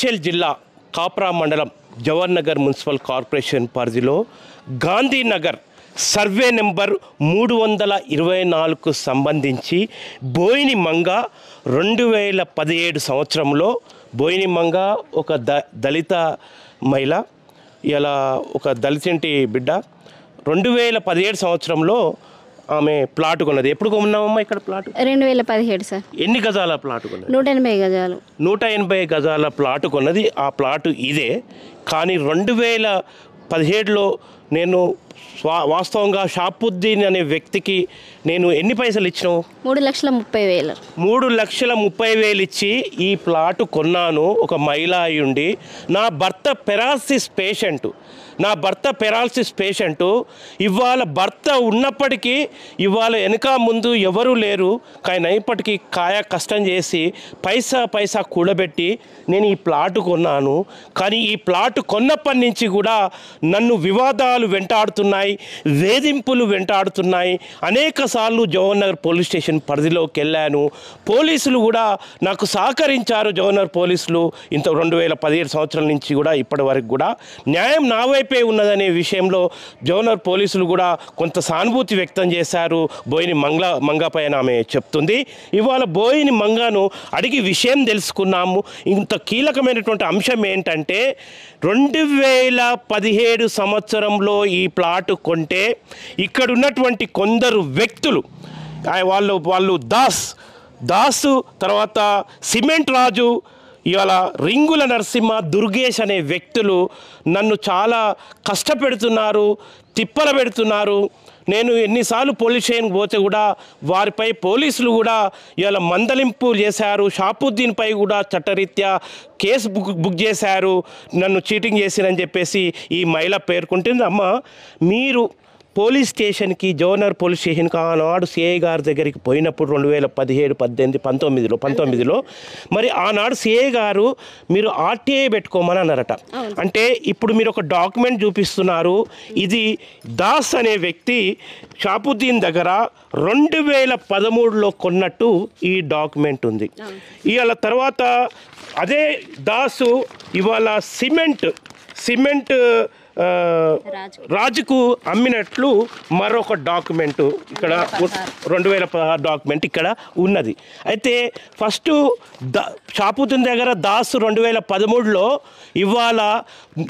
మేడ్చల్ జిల్లా కాప్రా మండలం Jawahar Nagar municipal corporation పరిధిలో గాంధీనగర్ సర్వే నెంబర్ 324కు సంబంధించి బోయిని మంగ 2017 సంవత్సరంలో బోయిని మంగ ఒక దళిత మహిళ, ఇలా ఒక దళితింటి బిడ్డ 2017 సంవత్సరంలో ఆమె ప్లాట్ కొన్నది. ఎప్పుడు కొన్నామమ్మా ఇక్కడ ప్లాట్? 2017 సార్. ఎన్ని గజాల ప్లాట్ కొన్నది? 180 గజాలు. 180 గజాల ప్లాట్ కొన్నది. ఆ ప్లాట్ ఇదే. కానీ 2017లో నేను వాస్తవంగా షాపుద్దీన్ అనే వ్యక్తికి నేను ఎన్ని పైసలు ఇచ్చినావు? 3,30,000. 3,30,000 ఇచ్చి ఈ ప్లాట్ కొన్నాను. ఒక మహిళ అయి ఉండి నా భర్త పెరాలసిస్ పేషెంటు ఇవాళ భర్త ఉన్నప్పటికీ ఇవాళ వెనక ముందు ఎవరూ లేరు. కానీ ఇప్పటికీ కష్టం చేసి పైసా కూడబెట్టి నేను ఈ ప్లాట్ కొన్నాను. కానీ ఈ ప్లాట్ కొన్నప్పటి నుంచి కూడా నన్ను వివాదాలు వెంటాడుతున్నాయి, వేధింపులు వెంటాడుతున్నాయి. అనేక సార్లు జవహర్ నగర్ పోలీస్ స్టేషన్ పరిధిలోకి వెళ్ళాను. పోలీసులు కూడా నాకు సహకరించారు. జవహర్ నగర్ పోలీసులు 2017 సంవత్సరాల నుంచి కూడా ఇప్పటి వరకు కూడా న్యాయం నా వైపే ఉన్నదనే విషయంలో జవహర్ నగర్ పోలీసులు కూడా కొంత సానుభూతి వ్యక్తం చేశారు. బోయిని మంగ పైన ఆమె చెప్తుంది. ఇవాళ బోయిని మంగను అడిగి విషయం తెలుసుకున్నాము. ఇంత కీలకమైనటువంటి అంశం ఏంటంటే 2017 సంవత్సరంలో ఈ ప్లాట్ కొంటే ఇక్కడ ఉన్నటువంటి కొందరు వ్యక్తులు వాళ్ళు దాసు తర్వాత సిమెంట్ రాజు, ఇవాళ రింగుల నరసింహ, దుర్గేష్ అనే వ్యక్తులు నన్ను చాలా కష్టపెడుతున్నారు, తిప్పల పెడుతున్నారు. నేను ఎన్నిసార్లు పోలీస్ స్టేషన్కి పోతే కూడా వారిపై పోలీసులు కూడా ఇవాళ మందలింపు చేశారు. షాపుద్దీన్పై కూడా చట్టరీత్యా కేసు బుక్ చేశారు. నన్ను చీటింగ్ చేసిరని చెప్పేసి ఈ మహిళ పేర్కొంటుంది. అమ్మ, మీరు పోలీస్ స్టేషన్కి జవహర్ నగర్ పోలీస్ స్టేషన్కి ఆనాడు సిఐ గారి దగ్గరికి పోయినప్పుడు 2017, 18, 19లో మరి ఆనాడు సిఐ గారు మీరు ఆర్టీఐ పెట్టుకోమని అన్నారట. అంటే ఇప్పుడు మీరు ఒక డాక్యుమెంట్ చూపిస్తున్నారు. ఇది దాస్ అనే వ్యక్తి షాపుద్దీన్ దగ్గర 2013లో కొన్నట్టు ఈ డాక్యుమెంట్ ఉంది. ఇవాళ తర్వాత అదే దాసు ఇవాళ సిమెంట్ రాజుకు అమ్మినట్లు మరొక డాక్యుమెంటు ఇక్కడ 2016 డాక్యుమెంట్ ఇక్కడ ఉన్నది. అయితే ఫస్ట్ షాపుద్దీన్ దగ్గర దాసు 2013లో ఇవాళ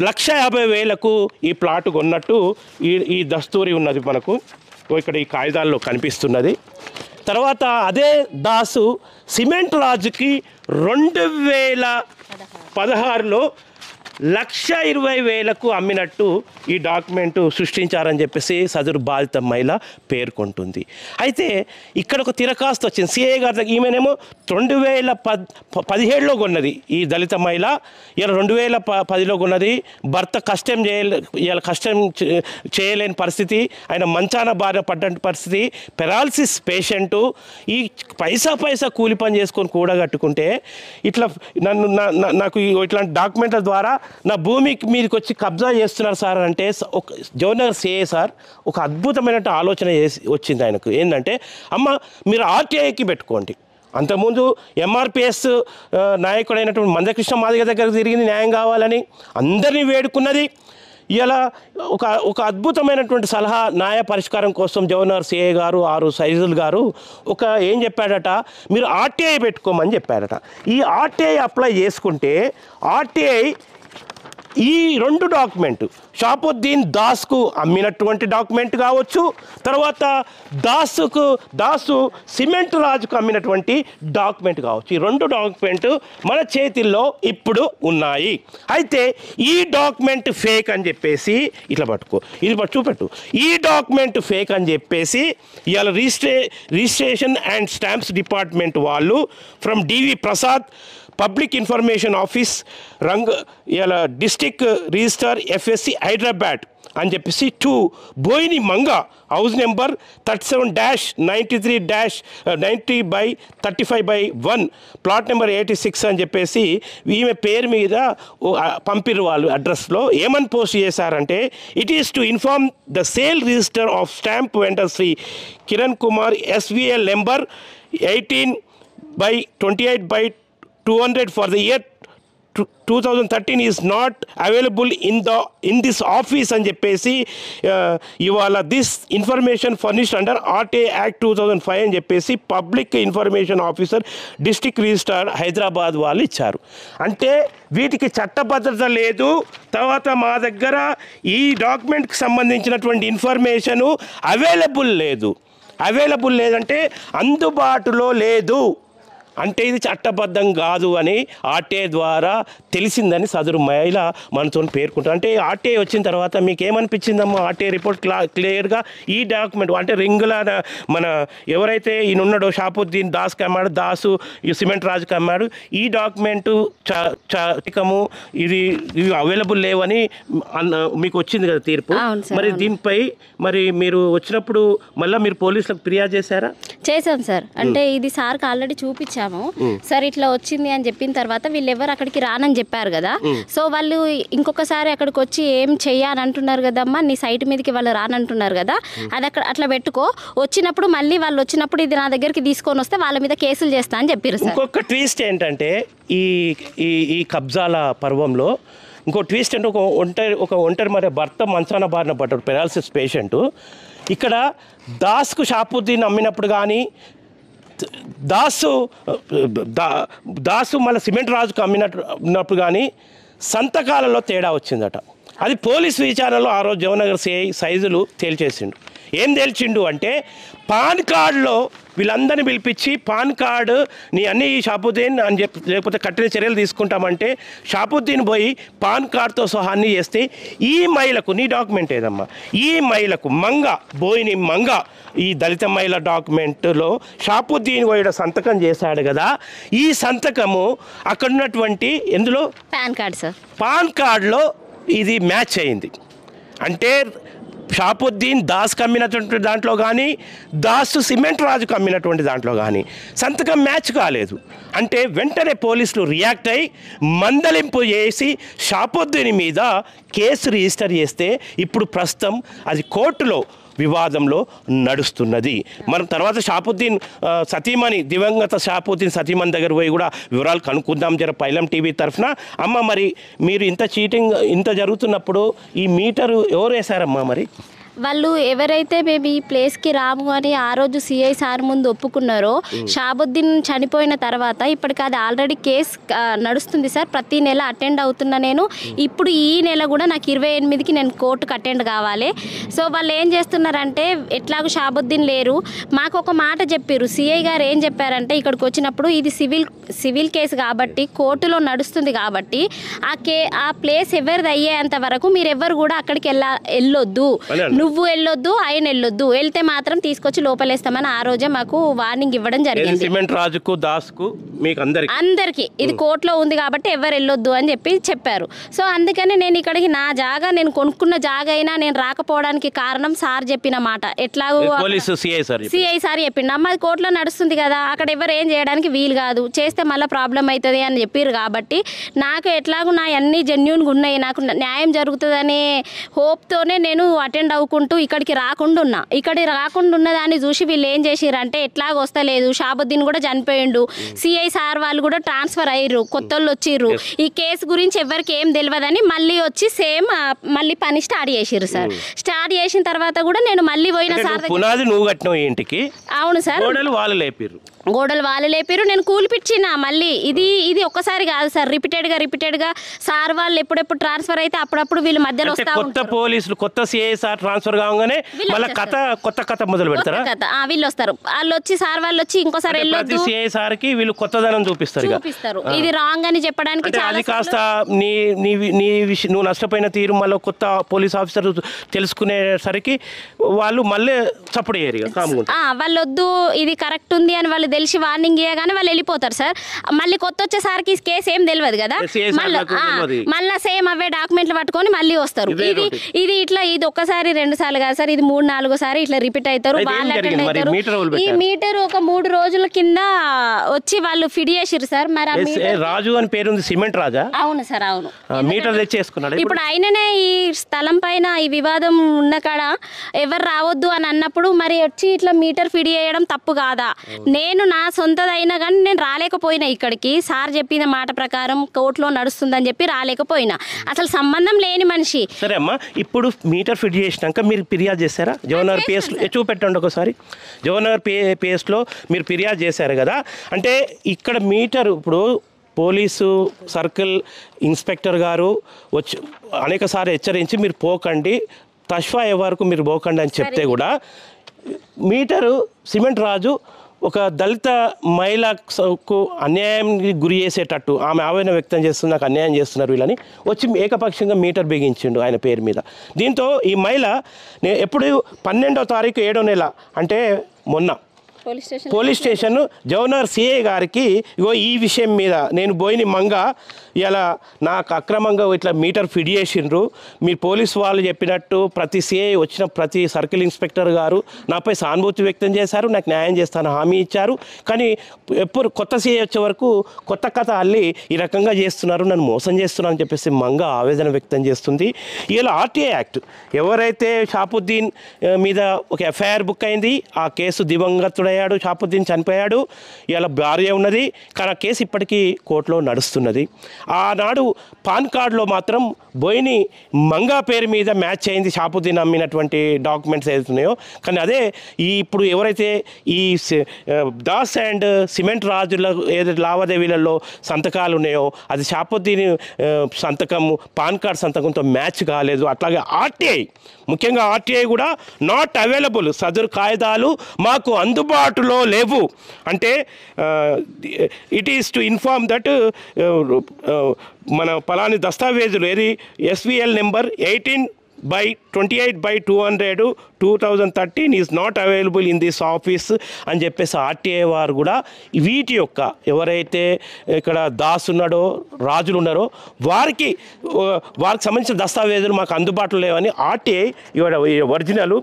1,50,000కు ఈ ప్లాట్ కొన్నట్టు ఈ దస్తూరి ఉన్నది మనకు ఇక్కడ ఈ కాగితాల్లో కనిపిస్తున్నది. తర్వాత అదే దాసు సిమెంట్ రాజుకి 2016లో 1,20,000కు అమ్మినట్టు ఈ డాక్యుమెంటు సృష్టించారని చెప్పేసి సదరు బాధిత మహిళ పేర్కొంటుంది. అయితే ఇక్కడ ఒక తిరకాస్తు వచ్చింది. సిఐ గారి దగ్గర ఈమెనేమో 2017లో కొన్నది ఈ దళిత మహిళ, ఇలా 2010లో కొన్నది. భర్త కష్టం చేయలేని పరిస్థితి, ఆయన మంచాన బారిన పడ్డ పరిస్థితి, పెరాలసిస్ పేషెంటు. ఈ పైసా కూలి పని చేసుకొని కూడగట్టుకుంటే ఇట్లా నాకు ఇట్లాంటి డాక్యుమెంట్ల ద్వారా నా భూమికి మీదకి వచ్చి కబ్జా చేస్తున్నారు సార్ అంటే ఒక జవహర్ నగర్ సిఐ సార్ ఒక అద్భుతమైన ఆలోచన వచ్చింది ఆయనకు. ఏంటంటే, అమ్మ మీరు ఆర్టీఐకి పెట్టుకోండి. అంతకుముందు ఎంఆర్పిఎస్ నాయకుడైనటువంటి మందకృష్ణ మాదిగ దగ్గరకు తిరిగింది న్యాయం కావాలని, అందరినీ వేడుకున్నది. ఇలా ఒక అద్భుతమైనటువంటి సలహా న్యాయ పరిష్కారం కోసం జవహర్ నగర్ సిఐ గారు సైజుల్ గారు ఏం చెప్పాడట, మీరు ఆర్టీఐ పెట్టుకోమని చెప్పాడట. ఈ ఆర్టీఐ అప్లై చేసుకుంటే ఆర్టీఐ ఈ 2 డాక్యుమెంట్ షాపుద్దీన్ దాస్కు అమ్మినటువంటి డాక్యుమెంట్ కావచ్చు, తర్వాత దాసు సిమెంట్ రాజుకు అమ్మినటువంటి డాక్యుమెంట్ కావచ్చు. ఈ 2 డాక్యుమెంట్ మన చేతిల్లో ఇప్పుడు ఉన్నాయి. అయితే ఈ డాక్యుమెంట్ ఫేక్ అని చెప్పేసి ఇట్లా ఇది చూపెట్టు. ఈ డాక్యుమెంట్ ఫేక్ అని చెప్పేసి ఇవాళ రిజిస్ట్రేషన్ అండ్ స్టాంప్స్ డిపార్ట్మెంట్ వాళ్ళు from DV Prasad public information office ఇలా డిస్ట్రిక్ట్ రిజిస్టర్ ఎఫ్ఎస్సి హైదరాబాద్ అని చెప్పేసి 2 Boini Manga house number 37-90/30/35/1 plot number 86 అని చెప్పేసి ఈమె పేరు మీద పంపిరు వాళ్ళు అడ్రస్లో. ఏమని పోస్ట్ చేశారంటే, it is to inform the sale register of stamp vendor Shri Kiran Kumar SVL number 18/28/200 for the year 2013 is not available in this office అని చెప్పేసి ఇవాళ this information furnished under RTI act 2005 అని చెప్పేసి public information officer district registrar Hyderabad వాళ్ళు ఇచ్చారు. అంటే వీటికి చట్టబద్ధత లేదు. తర్వాత మా దగ్గర ఈ డాక్యుమెంట్కి సంబంధించినటువంటి ఇన్ఫర్మేషను అవైలబుల్ లేదంటే అందుబాటులో లేదు అంటే ఇది చట్టబద్ధం కాదు అని ఆర్టీఐ ద్వారా తెలిసిందని సదరు మహిళ మనతో పేర్కొంటారు. అంటే ఆర్టీఐ వచ్చిన తర్వాత మీకు ఏమనిపించిందమ్మా? ఆర్టీఐ రిపోర్ట్ క్లియర్గా ఈ డాక్యుమెంట్ అంటే రింగుల మన ఎవరైతే ఈయన ఉన్నాడో షాపుద్దీన్ దాస్కి అమ్మాడు, దాసు ఈ సిమెంట్ రాజుకి అమ్మాడు, ఈ డాక్యుమెంటు చకము ఇవి అవైలబుల్ లేవని మీకు వచ్చింది కదా తీర్పు. మరి దీనిపై మరి మీరు వచ్చినప్పుడు మళ్ళీ మీరు పోలీసులకు ఫిర్యాదు చేశారా? చేశాం సార్. అంటే ఇది సార్కి ఆల్రెడీ చూపించాము సార్, ఇట్లా వచ్చింది అని చెప్పిన తర్వాత వీళ్ళు ఎవరు అక్కడికి రానని చెప్పారు కదా. సో వాళ్ళు ఇంకొకసారి అక్కడికి వచ్చి ఏం చెయ్యాలని అంటున్నారు కదమ్మా, నీ సైట్ మీదకి వాళ్ళు రానంటున్నారు కదా, అది అక్కడ అట్లా పెట్టుకో, వచ్చినప్పుడు మళ్ళీ వాళ్ళు వచ్చినప్పుడు ఇది నా దగ్గరికి తీసుకొని వస్తే వాళ్ళ మీద కేసులు చేస్తా అని చెప్పారు సార్. ఇంకొక ట్విస్ట్ ఏంటంటే ఈ కబ్జాల పర్వంలో ఇంకో ట్విస్ట్ అంటే ఒక ఒంటరి మరి భర్త మంచాన బారిన పడ్డాడు, పెరాలసిస్ పేషెంట్. ఇక్కడ దాస్కు షాపుద్దీన్ అమ్మినప్పుడు కానీ దాసు మళ్ళీ సిమెంట్ రాజుకు అమ్మినప్పుడు కానీ సంతకాలలో తేడా వచ్చిందట. అది పోలీస్ విచారణలో ఆ రోజు జవహర్నగర్ సిఐ సైజులు తేల్చేసిండు. ఏం తేల్చిండు అంటే పాన్ కార్డులో వీళ్ళందరినీ పిలిపించి పాన్ కార్డు నీ అన్ని షాపుద్దీన్ అని చెప్పి లేకపోతే కఠిన చర్యలు తీసుకుంటామంటే షాపుద్దీన్ పోయి పాన్ కార్డుతో సహా అన్నీ చేస్తే ఈ మహిళకు నీ డాక్యుమెంట్ ఏదమ్మా, ఈ మహిళకు బోయిని ఈ దళిత మహిళ డాక్యుమెంట్లో షాపుద్దీన్ పోయి సంతకం చేశాడు కదా, ఈ సంతకము అక్కడ ఉన్నటువంటి ఎందులో పాన్ కార్డ్ సార్, పాన్ కార్డులో ఇది మ్యాచ్ అయింది. అంటే షాపుద్దీన్ దాస్కి అమ్మినటువంటి దాంట్లో కానీ దాసు సిమెంట్ రాజుకు అమ్మినటువంటి దాంట్లో కానీ సంతకం మ్యాచ్ కాలేదు. అంటే వెంటనే పోలీసులు రియాక్ట్ అయ్యి మందలింపు చేసి షాపుద్దీన్ మీద కేసు రిజిస్టర్ చేస్తే ఇప్పుడు ప్రస్తుతం అది కోర్టులో వివాదంలో నడుస్తున్నది. మనం తర్వాత షాపుద్దీన్ సతీమణి దివంగత షాపుద్దీన్ సతీమణి దగ్గర పోయి కూడా వివరాలు కనుక్కుందాం జర పైలం టీవీ తరఫున. అమ్మ మరి మీరు ఇంత చీటింగ్ ఇంత జరుగుతున్నప్పుడు ఈ మీటరు ఎవరు వేశారమ్మా? మరి వాళ్ళు ఎవరైతే మేము ఈ ప్లేస్కి రాము అని ఆ రోజు సిఐ సార్ ముందు ఒప్పుకున్నారో, షాబుద్దీన్ చనిపోయిన తర్వాత ఇప్పటికి అది ఆల్రెడీ కేసు నడుస్తుంది సార్. ప్రతి నెల అటెండ్ అవుతున్నా నేను. ఇప్పుడు ఈ నెల కూడా నాకు 28కి నేను కోర్టుకు అటెండ్ కావాలి. సో వాళ్ళు ఏం చేస్తున్నారంటే ఎట్లాగో షాబుద్దీన్ లేరు, మాకు ఒక మాట చెప్పారు సిఐ గారు. ఏం చెప్పారంటే ఇక్కడికి వచ్చినప్పుడు ఇది సివిల్ కేసు కాబట్టి కోర్టులో నడుస్తుంది కాబట్టి ఆ ప్లేస్ ఎవరిది అయ్యేంత వరకు మీరు ఎవరు కూడా అక్కడికి వెళ్ళొద్దు, నువ్వు వెళ్ళొద్దు, ఆయన వెళ్ళొద్దు, వెళ్తే మాత్రం తీసుకొచ్చి లోపలేస్తామని ఆ రోజే మాకు వార్నింగ్ ఇవ్వడం జరిగింది. సిమెంట్ రాజుకు దాస్కు మీకు అందరికి ఇది కోర్టులో ఉంది కాబట్టి ఎవరు వెళ్ళొద్దు అని చెప్పారు. సో అందుకని నేను ఇక్కడికి నా జాగా నేను కొనుక్కున్న జాగా అయినా నేను రాకపోవడానికి కారణం సార్ చెప్పిన మాట. ఎట్లాగో సిఐ సార్ చెప్పిండు, అమ్మ అది కోర్టులో నడుస్తుంది కదా, అక్కడ ఎవరు ఏం చేయడానికి వీలు కాదు, చేస్తే మళ్ళీ ప్రాబ్లం అవుతుంది అని చెప్పారు. కాబట్టి నాకు ఎట్లాగో నా అన్ని జెన్యూన్గా ఉన్నాయి, నాకు న్యాయం జరుగుతుందనే హోప్తోనే నేను అటెండ్ అవ్వకుండా ఇక్కడికి రాకుండా ఉన్న దాన్ని చూసి వీళ్ళు ఏం చేసిరంటే ఎట్లాగ వస్తలేదు, షాబుద్దీన్ కూడా చనిపోయిండు, సిఐ సార్ వాళ్ళు కూడా ట్రాన్స్ఫర్ అయ్యారు, కొత్త వాళ్ళు వచ్చిర్రు, ఈ కేసు గురించి ఎవరికి ఏం తెలియదని మళ్ళీ వచ్చి మళ్ళీ పని స్టార్ట్ చేసిర్రు సార్. స్టార్ట్ చేసిన తర్వాత కూడా నేను మళ్ళీ పోయిన సార్ ఇంటికి. అవును సార్, గోడలు వాళ్ళు లేపారు, నేను కూలిపిచ్చిన. మళ్ళీ ఇది ఒక్కసారి కాదు సార్, రిపీటెడ్గా సార్ వాళ్ళు ఎప్పుడెప్పుడు ట్రాన్స్ఫర్ అయితే అప్పుడప్పుడు వీళ్ళు మధ్యలో వస్తా ఉంటారు. పోలీసులు కొత్త సిఐ సార్ ట్రాన్స్ఫర్ కాగానే మళ్ళీ కొత్త కథ మొదలు పెడతారా? వీళ్ళు వస్తారు, వాళ్ళు వచ్చి సార్ వాళ్ళు వచ్చి ఇంకోసారి వెళ్ళొద్దు, సిఐ సార్ కి వీళ్ళు కొత్తదనం చూపిస్తారు. ఇది రాంగ్ అని చెప్పడానికి అది కాస్త నువ్వు నష్టపోయిన తీరు మళ్ళీ కొత్త పోలీస్ ఆఫీసర్ తెలుసుకునేసరికి వాళ్ళు మళ్ళీ సపోర్ట్ చేయరు. వాళ్ళు వద్దు ఇది కరెక్ట్ ఉంది అని వాళ్ళు తెలిసి వార్నింగ్ ఇవ్వగానే వాళ్ళు వెళ్ళిపోతారు సార్. మళ్ళీ కొత్త వచ్చేసరికి కేసు ఏం తెలియదు కదా, మళ్ళీ సేమ్ అవే డాక్యుమెంట్లు పట్టుకొని మళ్ళీ వస్తారు. ఇది ఒక్కసారి 2 సార్లు కాదు సార్, ఇది 3-4 సార్లు ఇట్లా రిపీట్ అవుతారు. వాళ్ళు అటెండ్ అవుతారు. ఈ మీటర్ ఒక 3 రోజుల కింద వచ్చి వాళ్ళు ఫిట్ చేసిరు సార్. మరి రాజు అని పేరు ఉంది, సిమెంట్ రాజా? అవును సార్, అవును. మీటర్ తెచ్చేసుకున్నాడు. ఇప్పుడు ఆయననే ఈ స్థలం పైన ఈ వివాదం ఉన్న కాడ ఎవరు రావద్దు అని అన్నప్పుడు మరి వచ్చి ఇట్లా మీటర్ ఫిట్ చేయడం తప్పు కాదా? నేను నా సొంతదైనా కానీ నేను రాలేకపోయినా ఇక్కడికి. సార్ చెప్పిన మాట ప్రకారం కోర్టులో నడుస్తుందని చెప్పి రాలేకపోయినా. అసలు సంబంధం లేని మనిషి. సరే అమ్మా, ఇప్పుడు మీటర్ ఫిట్ చేసినాక మీరు ఫిర్యాదు చేశారా జవహర్నగర్ పిఎస్లో? చూపెట్టండి ఒకసారి. జవహర్నగర్ పిఎస్లో మీరు ఫిర్యాదు చేశారు కదా, అంటే ఇక్కడ మీటర్ ఇప్పుడు పోలీసు సర్కిల్ ఇన్స్పెక్టర్ గారు వచ్చి అనేకసార్లు హెచ్చరించి మీరు పోకండి, తష్వా అయ్యే వరకు మీరు పోకండి అని చెప్తే కూడా మీటరు సిమెంట్ రాజు ఒక దళిత మహిళకు అన్యాయానికి గురి చేసేటట్టు ఆమె ఆవేదన వ్యక్తం చేస్తుంది, నాకు అన్యాయం చేస్తున్నారు వీళ్ళని వచ్చి ఏకపక్షంగా మీటర్ బిగించిండు ఆయన పేరు మీద. దీంతో ఈ మహిళ ఎప్పుడు 12వ తారీఖు 7వ నెల అంటే మొన్న పోలీస్ స్టేషన్ జవహర్నగర్ సిఐ గారికి ఇగో ఈ విషయం మీద నేను పోయిన మంగా ఇలా నాకు అక్రమంగా ఇట్లా మీటర్ ఫిట్ చేసిండ్రు, మీ పోలీసు వాళ్ళు చెప్పినట్టు ప్రతి సిఐ వచ్చిన ప్రతి సర్కిల్ ఇన్స్పెక్టర్ గారు నాపై సానుభూతి వ్యక్తం చేశారు, నాకు న్యాయం చేస్తాను హామీ ఇచ్చారు, కానీ ఎప్పుడు కొత్త సిఐ వచ్చే వరకు కొత్త కథ అల్లి ఈ రకంగా చేస్తున్నారు, నన్ను మోసం చేస్తున్నారు అని చెప్పేసి మంగా ఆవేదన వ్యక్తం చేస్తుంది. ఇలా ఆర్టీఐ యాక్ట్ ఎవరైతే షాపుద్దీన్ మీద ఒక ఎఫ్ఐఆర్ బుక్ అయింది, ఆ కేసు దివంగతుడయ్యాడు, షాపుద్దీన్ చనిపోయాడు, ఇలా భార్య ఉన్నది, కానీ ఆ కేసు ఇప్పటికీ కోర్టులో నడుస్తున్నది. ఆనాడు పాన్ కార్డులో మాత్రం బోయిని మంగా పేరు మీద మ్యాచ్ అయింది షాపుద్దీన్ అమ్మినటువంటి డాక్యుమెంట్స్ ఏదైతున్నాయో, కానీ అదే ఈ ఇప్పుడు ఎవరైతే ఈ దాస్ అండ్ సిమెంట్ రాజుల ఏదైతే లావాదేవీలలో సంతకాలు ఉన్నాయో అది షాపుద్దీన్ సంతకము పాన్ కార్డ్ సంతకంతో మ్యాచ్ కాలేదు. అట్లాగే ఆర్టీఐ, ముఖ్యంగా ఆర్టీఐ కూడా నాట్ అవైలబుల్, సదరు కాయిదాలు మాకు అందుబాటులో లేవు అంటే it is to inform that మన పలాని దస్తావేజులు ఏది SVL number 18/28/200 2013 is not available in this office అని చెప్పేసి ఆర్టీఐ వారు కూడా వీటి యొక్క ఎవరైతే ఇక్కడ దాస్ ఉన్నాడో రాజులు ఉన్నారో వారికి సంబంధించిన దస్తావేజులు మాకు అందుబాటులో లేవని RTI original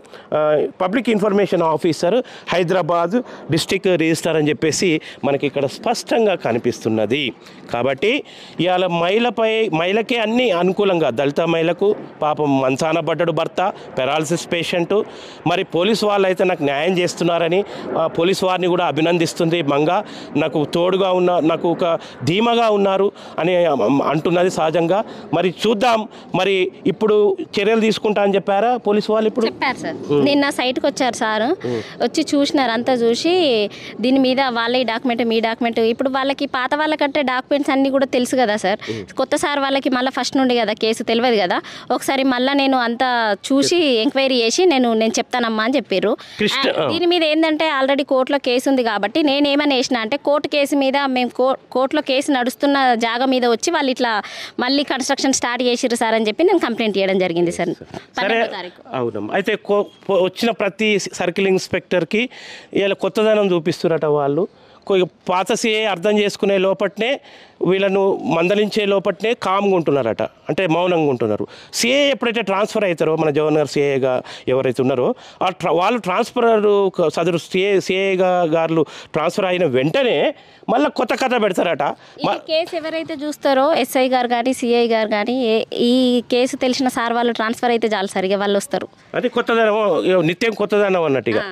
public information officer Hyderabad district register అని చెప్పేసి మనకి ఇక్కడ స్పష్టంగా కనిపిస్తున్నది. కాబట్టి ఇవాళ మహిళకే అన్ని అనుకూలంగా, దళిత మహిళకు పాపం మంచాన పడ్డాడు భర్త, పెరాలసిస్ పేషెంటు, మరి పోలీసు వాళ్ళు అయితే నాకు న్యాయం చేస్తున్నారని పోలీసు వారిని కూడా అభినందిస్తుంది మంగా, నాకు తోడుగా ఉన్న నాకు ఒక ధీమాగా ఉన్నారు అని అంటున్నది సహజంగా. మరి చూద్దాం, మరి ఇప్పుడు చర్యలు తీసుకుంటా అని చెప్పారా పోలీసు వాళ్ళు? ఇప్పుడు చెప్పారు సార్, నిన్న సైట్కి వచ్చారు సార్, వచ్చి చూసినారు, అంతా చూసి దీని మీద వాళ్ళ ఈ డాక్యుమెంట్ మీ డాక్యుమెంట్, ఇప్పుడు వాళ్ళకి పాత వాళ్ళకంటే డాక్యుమెంట్స్ అన్నీ కూడా తెలుసు కదా సార్, కొత్త సార్ వాళ్ళకి మళ్ళీ ఫస్ట్ నుండి కదా కేసు తెలియదు కదా, ఒకసారి మళ్ళీ నేను అంతా చూసి ఎంక్వైరీ చేసి నేను చెప్తానమ్మా అని చెప్పారు. దీని మీద ఏంటంటే ఆల్రెడీ కోర్టులో కేసు ఉంది కాబట్టి నేనేమని వేసిన అంటే కోర్టు కేసు మీద మేము కోర్టులో కేసు నడుస్తున్న జాగా మీద వచ్చి వాళ్ళు ఇట్లా మళ్ళీ కన్స్ట్రక్షన్ స్టార్ట్ చేసిరు సార్ అని చెప్పి నేను కంప్లైంట్ చేయడం జరిగింది సార్. అవునమ్మా, అయితే వచ్చిన ప్రతి సర్కిల్ ఇన్స్పెక్టర్కి ఇలా కొత్తదనం చూపిస్తున్నట వాళ్ళు. పాత సిఏ అర్థం చేసుకునే లోపట్నే వీళ్ళను మందలించే లోపట్నే కామ్గా ఉంటున్నారట, అంటే మౌనంగా ఉంటున్నారు. సిఏ ఎప్పుడైతే ట్రాన్స్ఫర్ అవుతారో మన జవహర్నగర్ సిఏగా ఎవరైతే ఉన్నారో వాళ్ళు ట్రాన్స్ఫర్ సదరు సిఏ గారు ట్రాన్స్ఫర్ అయిన వెంటనే మళ్ళీ కొత్త కథ పెడతారట. కేసు ఎవరైతే చూస్తారో ఎస్ఐ గారు కానీ సిఐ గారు కానీ ఈ కేసు తెలిసిన సార్ వాళ్ళు ట్రాన్స్ఫర్ అయితే చాలు సరిగా వాళ్ళు వస్తారు. అది కొత్తదనం, నిత్యం కొత్తదనం అన్నట్టుగా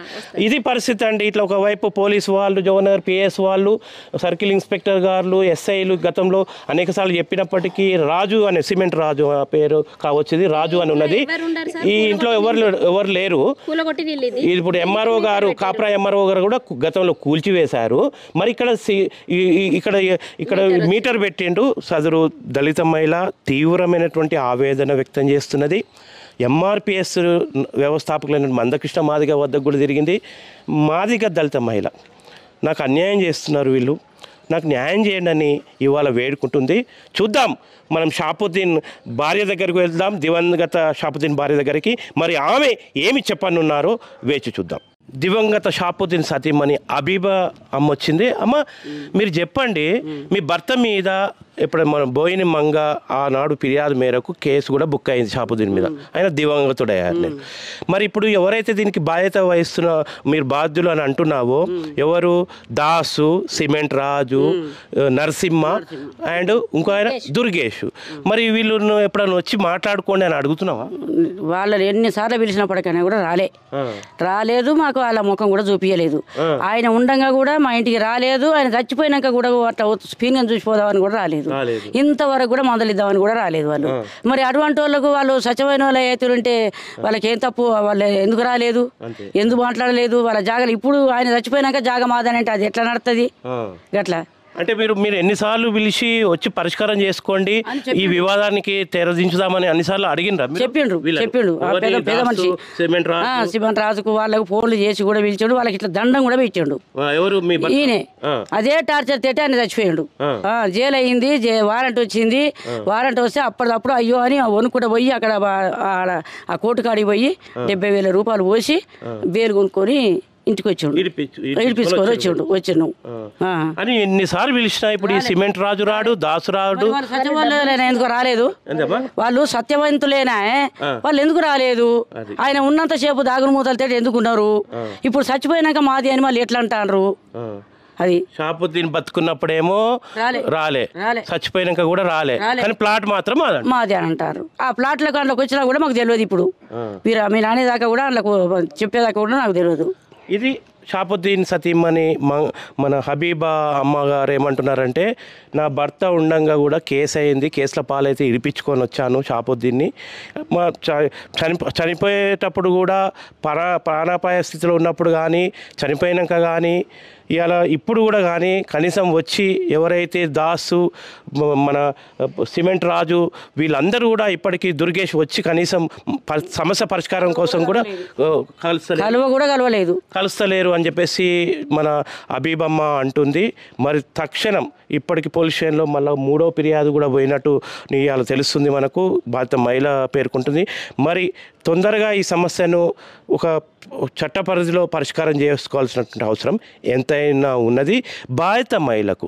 ఇది పరిస్థితి అండి. ఇట్లా ఒకవైపు పోలీసు వాళ్ళు, జవహర్నగర్ పిఎస్ వాళ్ళు, సర్కిల్ ఇన్స్పెక్టర్ గారు, ఎస్ఐలు గతంలో అనేకసార్లు చెప్పినప్పటికీ రాజు అనే సిమెంట్ రాజు పేరు కావచ్చు, రాజు అని ఉన్నది. ఈ ఇంట్లో ఎవరు లేరు. ఇప్పుడు ఎంఆర్ఓ గారు, కాప్రా ఎంఆర్ఓ గారు కూడా గతంలో కూల్చివేశారు. మరి ఇక్కడ మీటర్ పెట్టిండు. సదరు దళిత మహిళ తీవ్రమైనటువంటి ఆవేదన వ్యక్తం చేస్తున్నది. ఎంఆర్పిఎస్ వ్యవస్థాపకులైన మందకృష్ణ మాదిగ వద్దకు కూడా తిరిగింది. మాదిగ దళిత మహిళ, నాకు అన్యాయం చేస్తున్నారు వీళ్ళు, నాకు న్యాయం చేయండి అని ఇవాళ వేడుకుంటుంది. చూద్దాం, మనం షాపుద్దీన్ భార్య దగ్గరికి వెళ్దాం, దివంగత షాపుద్దీన్ భార్య దగ్గరికి. మరి ఆమె ఏమి చెప్పనున్నారో వేచి చూద్దాం. దివంగత షాపుద్దీన్ సతీమణి అబీబా అమ్మ వచ్చింది. అమ్మ, మీరు చెప్పండి, మీ భర్త మీద ఇప్పుడు మన బోయిని మంగ ఆనాడు ఫిర్యాదు మేరకు కేసు కూడా బుక్ అయింది షాపుద్దీన్ మీద. ఆయన దివంగతుడయ్యారు. మరి ఇప్పుడు ఎవరైతే దీనికి బాధ్యత వహిస్తున్న మీరు బాధ్యులు అని అంటున్నావో ఎవరు? Dasu, cement Raju, Narasimha and ఇంకో ఆయన దుర్గేష్. మరి వీళ్ళు ఎప్పుడైనా వచ్చి మాట్లాడుకోండి అని అడుగుతున్నావా? వాళ్ళు ఎన్నిసార్లు పిలిచినప్పటికైనా కూడా రాలేదు. మాకు వాళ్ళ ముఖం కూడా చూపించలేదు. ఆయన ఉండగా కూడా మా ఇంటికి రాలేదు. ఆయన చచ్చిపోయినాక కూడా అట్లా స్పీన్గా చూసిపోదామని కూడా రాలేదు. ఇంతవరకు కూడా మొదలిద్దామని కూడా రాలేదు వాళ్ళు. మరి అటువంటి వాళ్ళకు వాళ్ళు స్వచ్ఛమైన వాళ్ళ ఏతులుంటే వాళ్ళకి ఏం తప్పు? వాళ్ళు ఎందుకు రాలేదు? ఎందుకు మాట్లాడలేదు? వాళ్ళ జాగాలు ఇప్పుడు ఆయన చచ్చిపోయినాక జాగా మాదని అంటే అది ఎట్లా నడుతుంది? గట్లా అంటే మీరు ఎన్నిసార్లు పిలిచి వచ్చి పరిష్కారం చేసుకోండి, ఈ వివాదానికి తెరదించుదామని అన్నిసార్లు అడిగినరా? చెప్పిండ్రు. పెద్ద మనిషి సిమెంట్ రాజుకు వాళ్ళకు ఫోన్లు చేసి కూడా పిలిచాడు. వాళ్ళకి ఇట్లా దండం కూడా పెట్టిండు. ఈయనే అదే టార్చర్ తేటి ఆయన చచ్చిపోయాడు. జైలు అయింది, వారెంట్ వచ్చింది. వారెంట్ వస్తే అప్పటికప్పుడు అయ్యో అని వణుకుంటూ పోయి అక్కడ ఆ కోర్టు కాడికి పోయి 70,000 రూపాయలు పోసి బేలు కొనుక్కొని ఇంటికి వచ్చాడు. ఇడిపించుకొని వచ్చాడు అని ఎన్నిసార్లు పిలిచినా ఇప్పుడు ఈ సిమెంట్ రాజు రాడు, దాసు రాడు. సత్యవంతులేనా ఎందుకు రాలేదు? వాళ్ళు సత్యవంతులేనా వాళ్ళు ఎందుకు రాలేదు? ఆయన ఉన్నంత సేపు దాగుడు మూతలు తేటి ఎందుకు ఉన్నారు? ఇప్పుడు చచ్చిపోయినాక మాది అని వాళ్ళు ఎట్లా అంటారు? అది షాపుద్దీన్ బతుకున్నప్పుడేమో రాలే, చచ్చిపోయినాక కూడా రాలే, కానీ ప్లాట్ మాత్రం మాది అని అంటారు. ఆ ప్లాట్ల కాంట్లోకి వచ్చినా కూడా మాకు తెలియదు. ఇప్పుడు మీరు అనేదాకా కూడా అందులో చెప్పేదాకా కూడా నాకు తెలియదు. ఇది షాపుద్దీన్ సతీమణి మన హబీబా అమ్మగారు ఏమంటున్నారంటే, నా భర్త ఉండంగా కూడా కేసు అయింది, కేసుల పాలైతే ఇడిపించుకొని వచ్చాను షాపుద్దీన్ని. చనిపోయేటప్పుడు కూడా ప్రాణాపాయ స్థితిలో ఉన్నప్పుడు కానీ చనిపోయినాక కానీ ఇలా ఇప్పుడు కూడా కానీ కనీసం వచ్చి ఎవరైతే దాసు, మన సిమెంట్ రాజు వీళ్ళందరూ కూడా ఇప్పటికీ దుర్గేష్ వచ్చి కనీసం సమస్య పరిష్కారం కోసం కూడా కలుస్తలేరు అని చెప్పేసి మన హబీబమ్మ అంటుంది. మరి తక్షణం ఇప్పటికి పోలీస్ స్టేషన్లో మళ్ళీ 3వ ఫిర్యాదు కూడా పోయినట్టు ఇవాళ తెలుస్తుంది మనకు. బాధిత మహిళ పేర్కొంటుంది. మరి తొందరగా ఈ సమస్యను ఒక చట్ట పరిధిలో పరిష్కారం చేసుకోవాల్సినటువంటి అవసరం ఎంతైనా ఉన్నది. బాధిత మహిళకు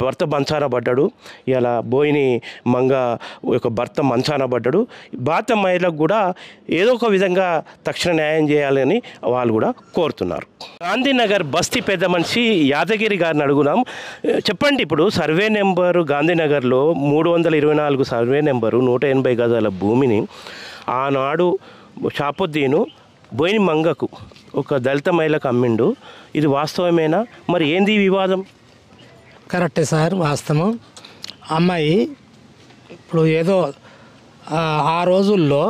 భర్త మంచాన పడ్డాడు. ఇలా బోయిని మంగ ఒక భర్త మంచాన పడ్డాడు. బాధిత మహిళకు కూడా ఏదో ఒక విధంగా తక్షణ న్యాయం చేయాలని వాళ్ళు కూడా కోరుతున్నారు. గాంధీనగర్ బస్తీ పెద్ద మనిషి యాదగిరి గారిని అడుగుదాం. చెప్పండి, ఇప్పుడు సర్వే నెంబరు గాంధీనగర్లో 324 సర్వే నెంబరు 180 గజాల భూమిని ఆనాడు షాపుద్దీను బోయిని మంగకు ఒక దళిత మహిళకు అమ్మిండు. ఇది వాస్తవమేనా? మరి ఏంది ఈ వివాదం? కరెక్టే సార్, వాస్తవం. అమ్మాయి ఇప్పుడు ఏదో ఆ రోజుల్లో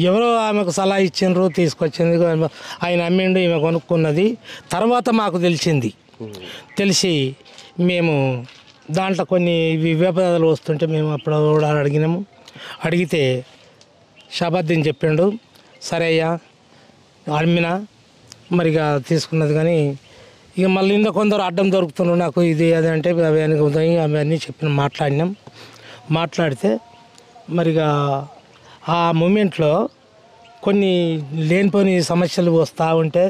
ఎవరో ఆమెకు సలహా ఇచ్చిండ్రు, తీసుకొచ్చింది, ఆయన అమ్మిండు, ఈమె కొనుక్కున్నది. తర్వాత మాకు తెలిసి మేము దాంట్లో కొన్ని వివాదాలు వస్తుంటే మేము అప్పుడు కూడా అడిగితే షాబాద్దీన్ చెప్పిండు, సరే అయ్యా అమ్మినా మరిగా తీసుకున్నది. కానీ ఇక మళ్ళీ ఇంకా కొందరు అడ్డం దొరుకుతున్నారు నాకు, ఇది అది అంటే అవన్నీ మాట్లాడితే మరిగా ఆ మూమెంట్లో కొన్ని లేనిపోని సమస్యలు వస్తూ ఉంటే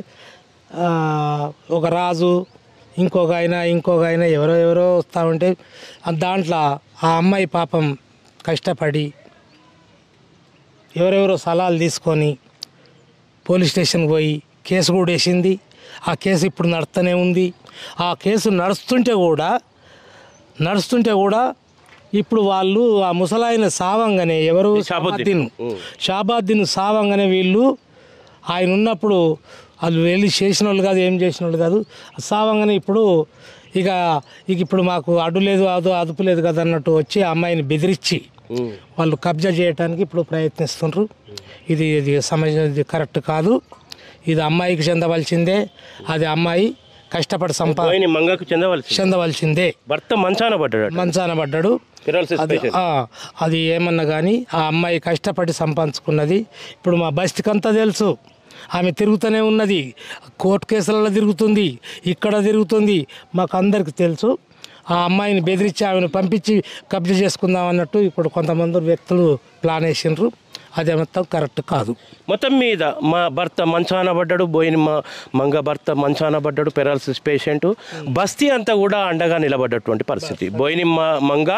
ఒక రాజు ఇంకొక ఆయన ఎవరో వస్తూ ఉంటే దాంట్లో ఆ అమ్మాయి పాపం కష్టపడి ఎవరెవరో సలహాలు తీసుకొని పోలీస్ స్టేషన్కి పోయి కేసు కూడా వేసింది. ఆ కేసు ఇప్పుడు నడుస్తూనే ఉంది. ఆ కేసు నడుస్తుంటే కూడా ఇప్పుడు వాళ్ళు ఆ ముసలాయన సావంగానే ఎవరు షాబాద్దీన్ సావంగానే వీళ్ళు ఆయన ఉన్నప్పుడు వాళ్ళు వెళ్ళి చేసిన వాళ్ళు కాదు, ఏం చేసిన వాళ్ళు కాదు, సావంగానే ఇప్పుడు ఇప్పుడు మాకు అడ్డు లేదు, అదుపు లేదు కదా అన్నట్టు వచ్చి ఆ అమ్మాయిని బెదిరించి వాళ్ళు కబ్జా చేయడానికి ఇప్పుడు ప్రయత్నిస్తుండ్రు. ఇది ఇది కరెక్ట్ కాదు. ఇది అమ్మాయికి చెందవలసిందే. అది అమ్మాయి కష్టపడి చెందవలసిందే. భర్త మంచాన పడ్డాడు. అది ఏమన్నా కానీ ఆ అమ్మాయి కష్టపడి సంపాదించుకున్నది. ఇప్పుడు మా బస్తికంతా తెలుసు, ఆమె తిరుగుతూనే ఉన్నది, కోర్టు కేసులలో తిరుగుతుంది, ఇక్కడ తిరుగుతుంది, మాకు అందరికి తెలుసు. ఆ అమ్మాయిని బెదిరించి ఆమెను పంపించి కబ్జా చేసుకుందాం అన్నట్టు ఇప్పుడు కొంతమంది వ్యక్తులు ప్లాన్ వేసిండ్రు. అది మొత్తం కరెక్ట్ కాదు. మొత్తం మీద మా భర్త మంచాన పడ్డాడు, బోయిన మంగ భర్త మంచాన పడ్డాడు, పెరాలసిస్ పేషెంట్, బస్తీ అంతా కూడా అండగా నిలబడ్డటువంటి పరిస్థితి. బోయిని మంగ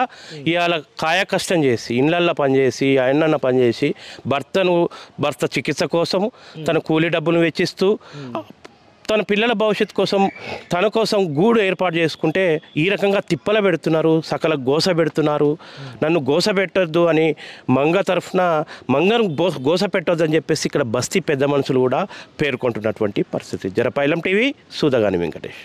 ఇవాళ కాయ కష్టం చేసి ఇండ్లల్లో పనిచేసి ఆయనన్న పనిచేసి భర్త చికిత్స కోసం తన కూలీ డబ్బులు వెచ్చిస్తూ తన పిల్లల భవిష్యత్తు కోసం తన కోసం గూడు ఏర్పాటు చేసుకుంటే ఈ రకంగా తిప్పల పెడుతున్నారు, సకల గోస పెడుతున్నారు. నన్ను గోస పెట్టొద్దు అని మంగ తరఫున మంగను గోస పెట్టొద్దు అని చెప్పేసి ఇక్కడ బస్తీ పెద్ద మనుషులు కూడా పేర్కొంటున్నటువంటి పరిస్థితి. జరపైలం టీవీ, సూదగాని వెంకటేష్.